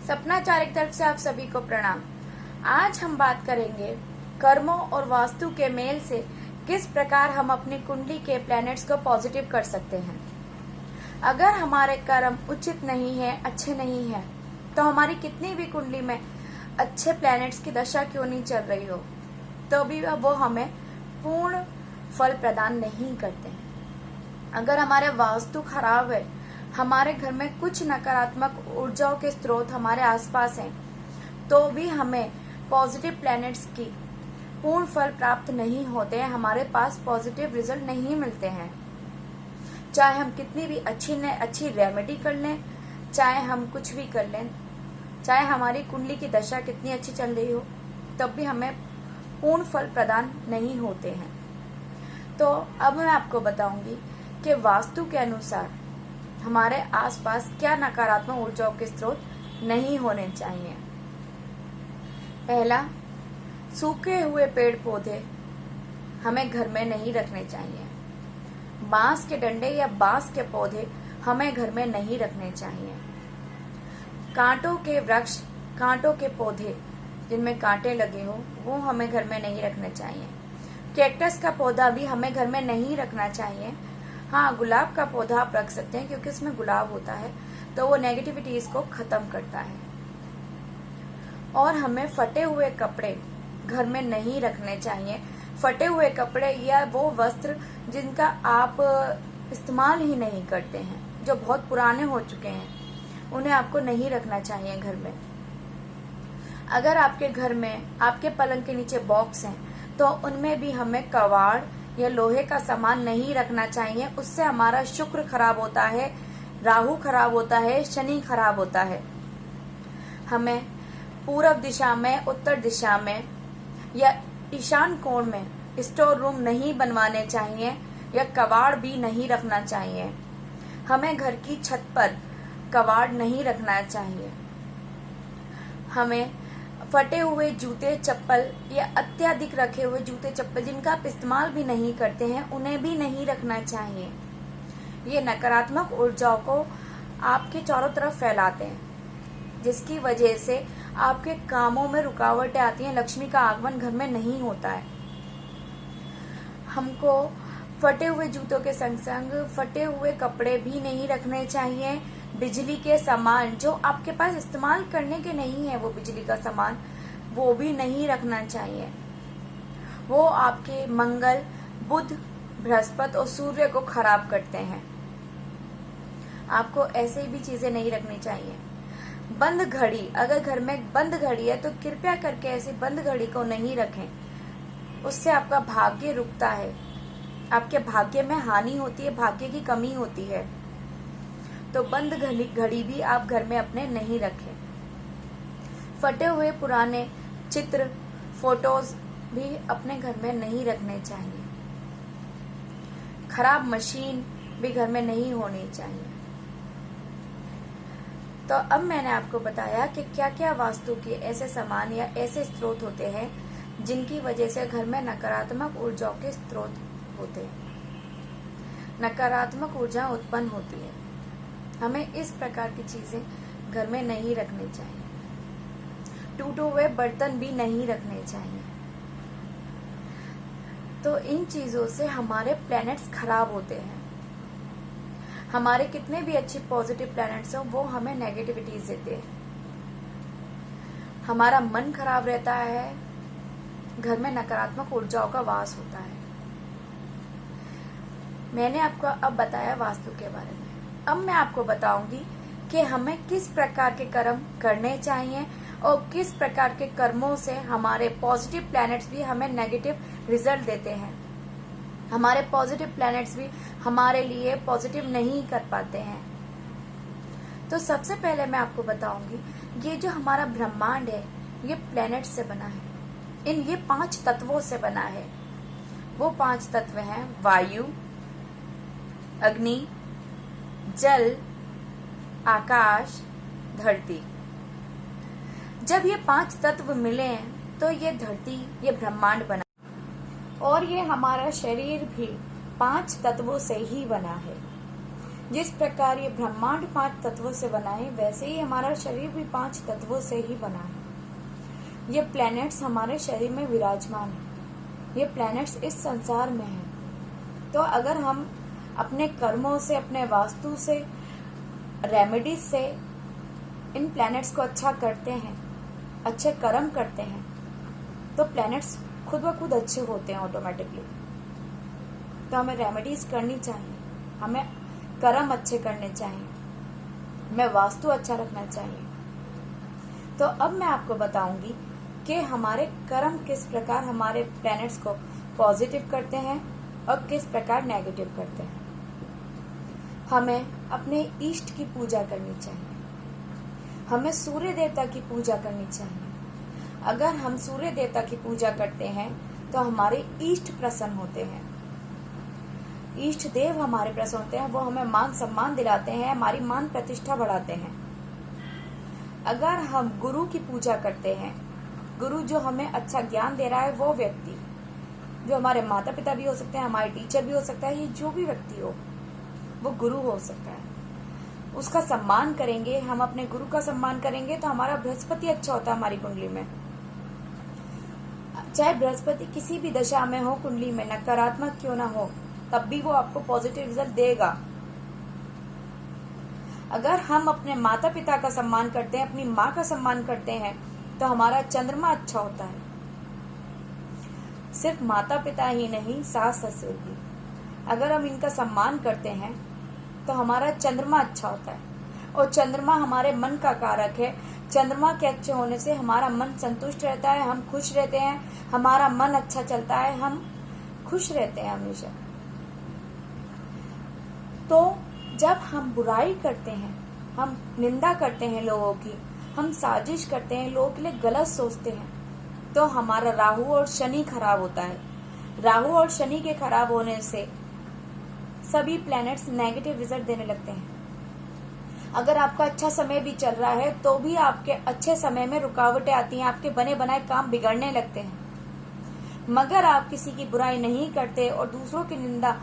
सपना चारिक तरफ से आप सभी को प्रणाम। आज हम बात करेंगे कर्मों और वास्तु के मेल से किस प्रकार हम अपनी कुंडली के प्लैनेट्स को पॉजिटिव कर सकते हैं। अगर हमारे कर्म उचित नहीं है, अच्छे नहीं है, तो हमारी कितनी भी कुंडली में अच्छे प्लैनेट्स की दशा क्यों नहीं चल रही हो, तो भी वो हमें पूर्ण फल प्रदान नहीं करते हैं। अगर हमारे वास्तु खराब है, हमारे घर में कुछ नकारात्मक ऊर्जाओं के स्रोत हमारे आसपास हैं, तो भी हमें पॉजिटिव प्लैनेट्स की पूर्ण फल प्राप्त नहीं होते हैं, हमारे पास पॉजिटिव रिजल्ट नहीं मिलते हैं। चाहे हम कितनी भी अच्छी रेमेडी कर लें, चाहे हम कुछ भी कर लें, चाहे हमारी कुंडली की दशा कितनी अच्छी चल रही हो, तब भी हमें पूर्ण फल प्रदान नहीं होते हैं। तो अब मैं आपको बताऊंगी कि वास्तु के अनुसार हमारे आसपास क्या नकारात्मक ऊर्जाओं के स्रोत नहीं होने चाहिए। पहला, सूखे हुए पेड़ पौधे हमें घर में नहीं रखने चाहिए। बांस के डंडे या बांस के पौधे हमें घर में नहीं रखने चाहिए। कांटों के वृक्ष, कांटों के पौधे जिनमें कांटे लगे हो, वो हमें घर में नहीं रखने चाहिए। कैक्टस का पौधा भी हमें घर में नहीं रखना चाहिए। हाँ, गुलाब का पौधा आप रख सकते हैं, क्योंकि उसमें गुलाब होता है तो वो नेगेटिविटीज को खत्म करता है। और हमें फटे हुए कपड़े घर में नहीं रखने चाहिए। फटे हुए कपड़े या वो वस्त्र जिनका आप इस्तेमाल ही नहीं करते हैं, जो बहुत पुराने हो चुके हैं, उन्हें आपको नहीं रखना चाहिए घर में। अगर आपके घर में आपके पलंग के नीचे बॉक्स हैं, तो उनमें भी हमें कबाड़ या लोहे का सामान नहीं रखना चाहिए। उससे हमारा शुक्र खराब होता है, राहु खराब होता है, शनि खराब होता है। हमें पूर्व दिशा में, उत्तर दिशा में या ईशान कोण में स्टोर रूम नहीं बनवाने चाहिए या कबाड़ भी नहीं रखना चाहिए। हमें घर की छत पर कबाड़ नहीं रखना चाहिए। हमें फटे हुए जूते चप्पल या अत्यधिक रखे हुए जूते चप्पल जिनका आप इस्तेमाल भी नहीं करते हैं, उन्हें भी नहीं रखना चाहिए। ये नकारात्मक ऊर्जाओं को आपके चारों तरफ फैलाते हैं, जिसकी वजह से आपके कामों में रुकावटें आती हैं, लक्ष्मी का आगमन घर में नहीं होता है। हमको फटे हुए जूतों के संग संग फटे हुए कपड़े भी नहीं रखने चाहिए। बिजली के सामान जो आपके पास इस्तेमाल करने के नहीं है, वो बिजली का सामान, वो भी नहीं रखना चाहिए। वो आपके मंगल, बुध, बृहस्पति और सूर्य को खराब करते हैं। आपको ऐसे भी चीजें नहीं रखनी चाहिए। बंद घड़ी, अगर घर में बंद घड़ी है तो कृपया करके ऐसी बंद घड़ी को नहीं रखें। उससे आपका भाग्य रुकता है, आपके भाग्य में हानि होती है, भाग्य की कमी होती है। तो बंद घड़ी भी आप घर में अपने नहीं रखें। फटे हुए पुराने चित्र, फोटोज भी अपने घर में नहीं रखने चाहिए। खराब मशीन भी घर में नहीं होनी चाहिए। तो अब मैंने आपको बताया कि क्या क्या वास्तु के ऐसे सामान या ऐसे स्रोत होते हैं जिनकी वजह से घर में नकारात्मक ऊर्जाओं के स्रोत होते हैं, नकारात्मक ऊर्जा उत्पन्न होती है। हमें इस प्रकार की चीजें घर में नहीं रखनी चाहिए। टूटे हुए बर्तन भी नहीं रखने चाहिए। तो इन चीजों से हमारे प्लैनेट्स खराब होते हैं। हमारे कितने भी अच्छे पॉजिटिव प्लैनेट्स हो, वो हमें नेगेटिविटीज देते हैं। हमारा मन खराब रहता है, घर में नकारात्मक ऊर्जाओं का वास होता है। मैंने आपको अब बताया वास्तु के बारे में। अब मैं आपको बताऊंगी कि हमें किस प्रकार के कर्म करने चाहिए और किस प्रकार के कर्मों से हमारे पॉजिटिव प्लैनेट्स भी हमें नेगेटिव रिजल्ट देते हैं। हमारे पॉजिटिव प्लैनेट्स भी हमारे लिए पॉजिटिव नहीं कर पाते हैं। तो सबसे पहले मैं आपको बताऊंगी, ये जो हमारा ब्रह्मांड है, ये प्लैनेट्स से बना है। ये 5 तत्वों से बना है। वो 5 तत्व हैं वायु, अग्नि, जल, आकाश, धरती। जब ये 5 तत्व मिले हैं तो ये धरती, ये ब्रह्मांड बना। और ये हमारा शरीर भी 5 तत्वों से ही बना है। जिस प्रकार ये ब्रह्मांड 5 तत्वों से बना है, वैसे ही हमारा शरीर भी 5 तत्वों से ही बना है। ये प्लैनेट्स हमारे शरीर में विराजमान है। ये प्लैनेट्स इस संसार में है। तो अगर हम अपने कर्मों से, अपने वास्तु से, रेमेडीज से इन प्लैनेट्स को अच्छा करते हैं, अच्छे कर्म करते हैं, तो प्लैनेट्स खुद ब खुद अच्छे होते हैं ऑटोमेटिकली। तो हमें रेमेडीज करनी चाहिए, हमें कर्म अच्छे करने चाहिए, हमें वास्तु अच्छा रखना चाहिए। तो अब मैं आपको बताऊंगी कि हमारे कर्म किस प्रकार हमारे प्लैनेट्स को पॉजिटिव करते हैं और किस प्रकार नेगेटिव करते हैं। हमें अपने इष्ट की पूजा करनी चाहिए, हमें सूर्य देवता की पूजा करनी चाहिए। अगर हम सूर्य देवता की पूजा करते हैं तो हमारे इष्ट प्रसन्न होते हैं, इष्ट देव हमारे प्रसन्न होते हैं, वो हमें मान सम्मान दिलाते हैं, हमारी मान प्रतिष्ठा बढ़ाते हैं। अगर हम गुरु की पूजा करते हैं, गुरु जो हमें अच्छा ज्ञान दे रहा है, वो व्यक्ति जो हमारे माता पिता भी हो सकते हैं, हमारे टीचर भी हो सकता है, ये जो भी व्यक्ति हो वो गुरु हो सकता है, उसका सम्मान करेंगे। हम अपने गुरु का सम्मान करेंगे तो हमारा बृहस्पति अच्छा होता है हमारी कुंडली में। चाहे बृहस्पति किसी भी दशा में हो, कुंडली में नकारात्मक क्यों ना हो, तब भी वो आपको पॉजिटिव रिजल्ट देगा। अगर हम अपने माता पिता का सम्मान करते हैं, अपनी माँ का सम्मान करते हैं, तो हमारा चंद्रमा अच्छा होता है। सिर्फ माता पिता ही नहीं, सास ससुर भी, अगर हम इनका सम्मान करते हैं तो हमारा चंद्रमा अच्छा होता है। और चंद्रमा हमारे मन का कारक है। चंद्रमा के अच्छे होने से हमारा मन संतुष्ट रहता है, हम खुश रहते हैं, हमारा मन अच्छा चलता है, हम खुश रहते हैं हमेशा। तो जब हम बुराई करते हैं, हम निंदा करते हैं लोगों की, हम साजिश करते हैं, लोगों के लिए गलत सोचते हैं, तो हमारा राहु और शनि खराब होता है। राहु और शनि के खराब होने से सभी प्लैनेट्स नेगेटिव रिजल्ट देने लगते हैं। अगर आपका अच्छा समय भी चल रहा है तो भी आपके अच्छे समय में रुकावटें आती हैं, आपके बने बनाए काम बिगड़ने लगते हैं। मगर आप किसी की बुराई नहीं करते और दूसरों की निंदा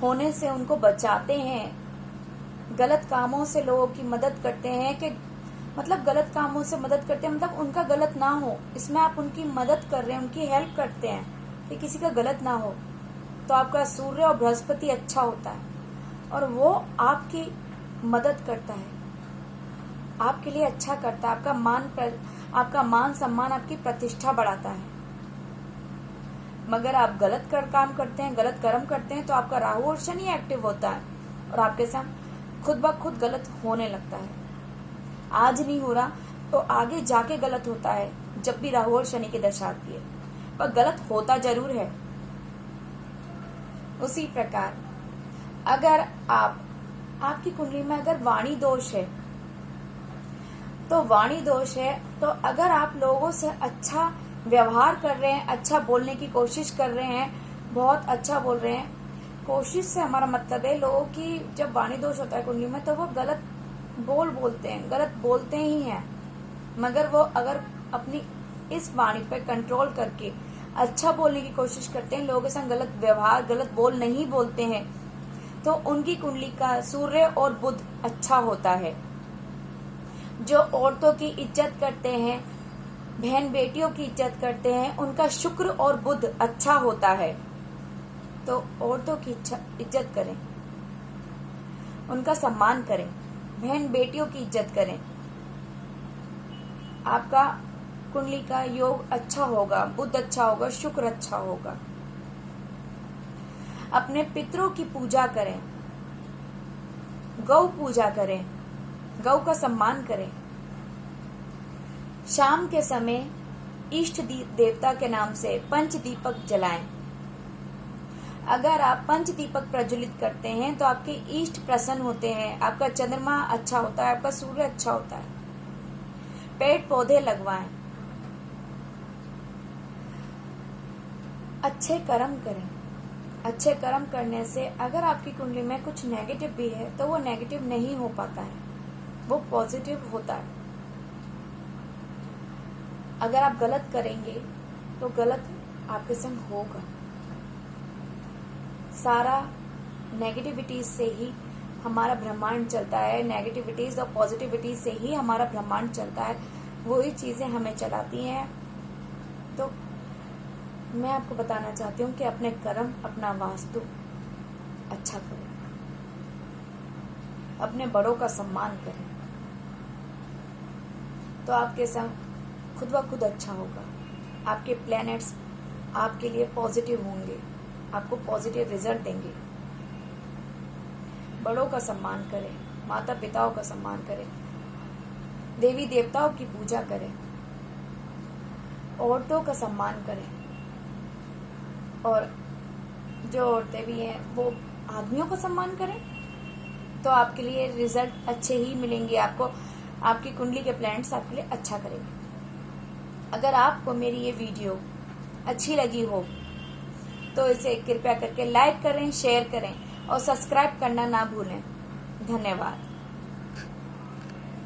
होने से उनको बचाते हैं, गलत कामों से लोगों की मदद करते हैं, कि मतलब गलत कामों से मदद करते हैं, मतलब उनका गलत ना हो, इसमें आप उनकी मदद कर रहे हैं, उनकी हेल्प करते हैं कि किसी का गलत ना हो, तो आपका सूर्य और बृहस्पति अच्छा होता है और वो आपकी मदद करता है, आपके लिए अच्छा करता है, आपका मान सम्मान, आपकी प्रतिष्ठा बढ़ाता है। मगर आप गलत काम करते हैं, गलत कर्म करते हैं, तो आपका राहु और शनि एक्टिव होता है और आपके साथ खुद ब खुद गलत होने लगता है। आज नहीं हो रहा तो आगे जाके गलत होता है, जब भी राहु और शनि की दशा आती है, पर गलत होता जरूर है। उसी प्रकार अगर आपकी कुंडली में अगर वाणी दोष है, तो वाणी दोष है, तो अगर आप लोगों से अच्छा व्यवहार कर रहे हैं, अच्छा बोलने की कोशिश कर रहे हैं, बहुत अच्छा बोल रहे हैं, कोशिश से हमारा मतलब है लोगों की, जब वाणी दोष होता है कुंडली में तो वो गलत बोलते हैं, गलत बोलते ही हैं। मगर वो अगर अपनी इस वाणी पर कंट्रोल करके अच्छा बोलने की कोशिश करते हैं, लोगों के साथ गलत व्यवहार, गलत बोल नहीं बोलते हैं, तो उनकी कुंडली का सूर्य और बुध अच्छा होता है। जो औरतों की इज्जत करते हैं, बहन बेटियों की इज्जत करते हैं, उनका शुक्र और बुध अच्छा होता है। तो औरतों की इज्जत करें, उनका सम्मान करें, बहन बेटियों की इज्जत करें, आपका कुंडली का योग अच्छा होगा, बुध अच्छा होगा, शुक्र अच्छा होगा। अपने पितरों की पूजा करें, गौ पूजा करें, गौ का सम्मान करें। शाम के समय इष्ट देवता के नाम से पंच दीपक जलाएं। अगर आप पंच दीपक प्रज्वलित करते हैं तो आपके इष्ट प्रसन्न होते हैं, आपका चंद्रमा अच्छा होता है, आपका सूर्य अच्छा होता है। पेड़ पौधे लगवाएं, अच्छे कर्म करें। अच्छे कर्म करने से अगर आपकी कुंडली में कुछ नेगेटिव भी है तो वो नेगेटिव नहीं हो पाता है, वो पॉजिटिव होता है। अगर आप गलत करेंगे तो गलत आपके संग होगा। सारा नेगेटिविटी से ही हमारा ब्रह्मांड चलता है, नेगेटिविटीज और पॉजिटिविटी से ही हमारा ब्रह्मांड चलता है, वही चीजें हमें चलाती हैं। तो मैं आपको बताना चाहती हूँ कि अपने कर्म, अपना वास्तु अच्छा करें, अपने बड़ों का सम्मान करें, तो आपके संग खुद ब खुद अच्छा होगा। आपके प्लैनेट्स आपके लिए पॉजिटिव होंगे, आपको पॉजिटिव रिजल्ट देंगे। बड़ों का सम्मान करें, माता पिताओं का सम्मान करें, देवी देवताओं की पूजा करें, औरतों का सम्मान करें, और जो औरतें भी हैं वो आदमियों का सम्मान करें, तो आपके लिए रिजल्ट अच्छे ही मिलेंगे। आपको आपकी कुंडली के प्लैनेट्स आपके लिए अच्छा करेंगे। अगर आपको मेरी ये वीडियो अच्छी लगी हो तो इसे कृपया करके लाइक करें, शेयर करें और सब्सक्राइब करना ना भूलें। धन्यवाद।